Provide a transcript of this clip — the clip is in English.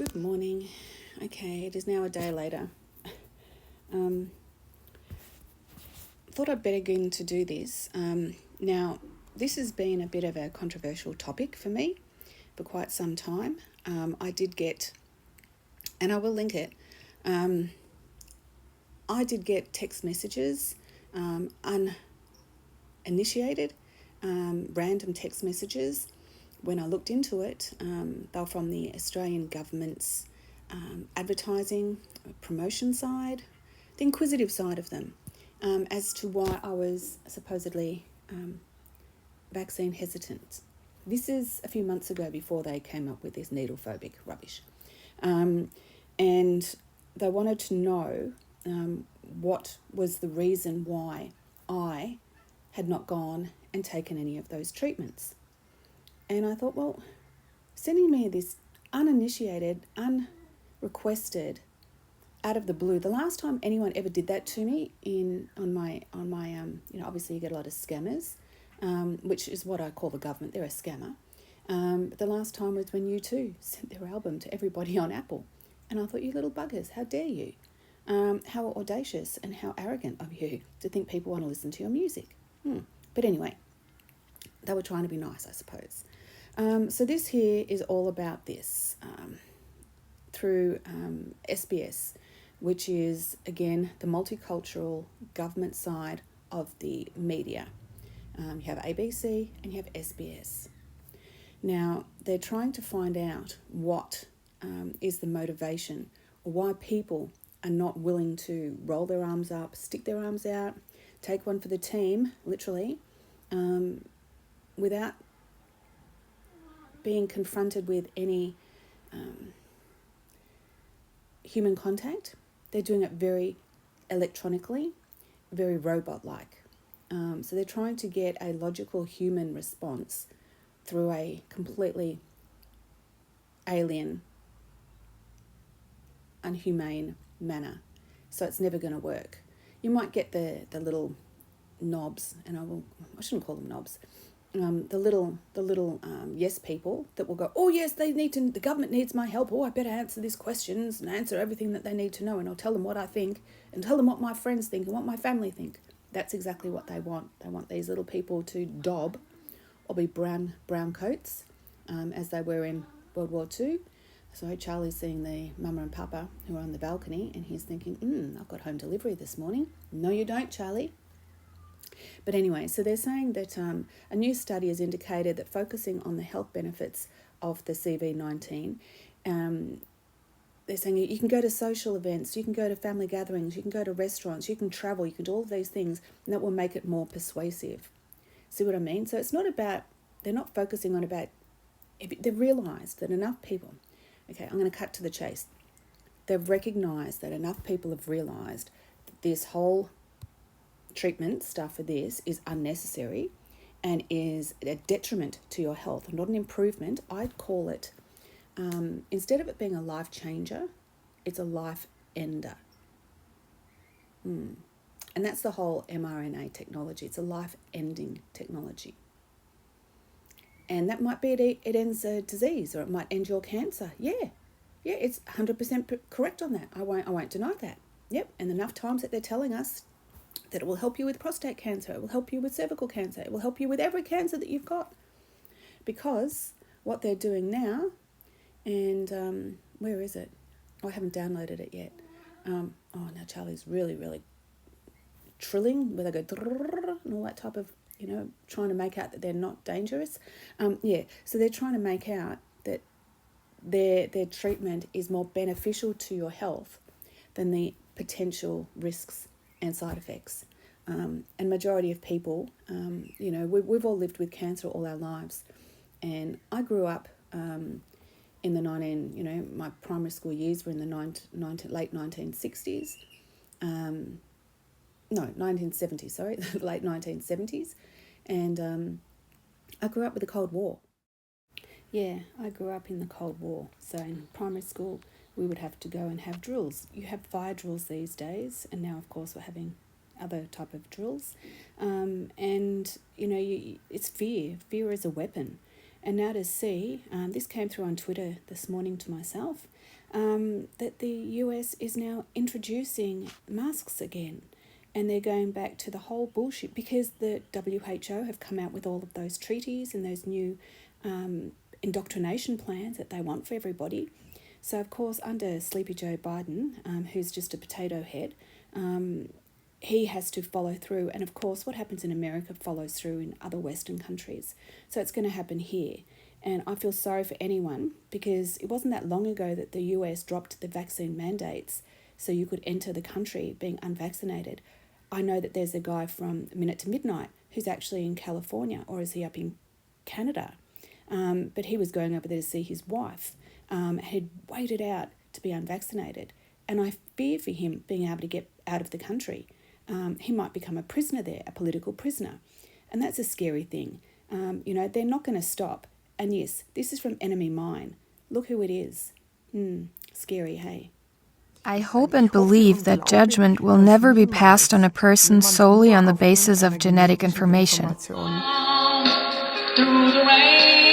Good morning. Okay, it is now a day later. Thought I'd better get in to do this. Now, this has been a bit of a controversial topic for me for quite some time. I did get, and I will link it, I did get text messages, uninitiated, random text messages. When I looked into it, they were from the Australian government's advertising, promotion side, the inquisitive side of them, as to why I was supposedly vaccine hesitant. This is a few months ago, before they came up with this needle-phobic rubbish. And they wanted to know what was the reason why I had not gone and taken any of those treatments. And I thought, well, sending me this uninitiated, unrequested, out of the blue. The last time anyone ever did that to me on my obviously you get a lot of scammers, which is what I call the government. They're a scammer. But the last time was when U2 sent their album to everybody on Apple, and I thought, you little buggers, how dare you? How audacious and how arrogant of you to think people want to listen to your music. But anyway, they were trying to be nice, I suppose. So this here is all about this through SBS, which is, again, the multicultural government side of the media. You have ABC and you have SBS. Now, they're trying to find out what is the motivation, or why people are not willing to roll their arms up, stick their arms out, take one for the team, literally, without being confronted with any human contact. They're doing it very electronically, very robot-like. So they're trying to get a logical human response through a completely alien, unhumane manner. So it's never going to work. You might get the little knobs, and I shouldn't call them knobs, the little yes people that will go, oh yes, the government needs my help, oh I better answer these questions and answer everything that they need to know, and I'll tell them what I think and tell them what my friends think and what my family think. That's exactly what they want. They want these little people to dob or be brown coats, as they were in World War II. So Charlie's seeing the mama and papa who are on the balcony, and he's thinking, I've got home delivery this morning. No you don't, Charlie. But anyway, so they're saying that a new study has indicated that focusing on the health benefits of the CV19, they're saying you can go to social events, you can go to family gatherings, you can go to restaurants, you can travel, you can do all of these things, and that will make it more persuasive. See what I mean? So it's not about, they're not focusing on about, they've realised that enough people, okay, I'm going to cut to the chase. They've recognised that enough people have realised that this whole treatment stuff for this is unnecessary and is a detriment to your health, not an improvement. I'd call it, instead of it being a life changer, it's a life ender. And that's the whole mRNA technology. It's a life ending technology. And that might be it ends a disease, or it might end your cancer. Yeah, it's 100% correct on that. I won't deny that. Yep, and enough times that they're telling us that it will help you with prostate cancer, it will help you with cervical cancer, it will help you with every cancer that you've got. Because what they're doing now, and where is it? Oh, I haven't downloaded it yet. Now Charlie's really, really trilling, where they go and all that type of, trying to make out that they're not dangerous. So they're trying to make out that their treatment is more beneficial to your health than the potential risks and side effects. And majority of people, we've all lived with cancer all our lives. And I grew up in the my primary school years were in the late 1960s. 1970s, sorry, late 1970s. And I grew up with the Cold War. Yeah, I grew up in the Cold War. So in primary school, we would have to go and have drills. You have fire drills these days, and now, of course, we're having other type of drills. It's fear. Fear is a weapon. And now to see, this came through on Twitter this morning to myself, that the US is now introducing masks again. And they're going back to the whole bullshit because the WHO have come out with all of those treaties and those new indoctrination plans that they want for everybody. So, of course, under Sleepy Joe Biden, who's just a potato head, he has to follow through. And, of course, what happens in America follows through in other Western countries. So it's going to happen here. And I feel sorry for anyone because it wasn't that long ago that the US dropped the vaccine mandates so you could enter the country being unvaccinated. I know that there's a guy from Minute to Midnight who's actually in California, or is he up in Canada? But he was going over there to see his wife. Had waited out to be unvaccinated. And I fear for him being able to get out of the country. He might become a prisoner there, a political prisoner. And that's a scary thing. They're not going to stop. And yes, this is from Enemy Mine. Look who it is. Scary, hey? I hope and believe that judgment will never be passed on a person solely on the basis of genetic information. Through the rain.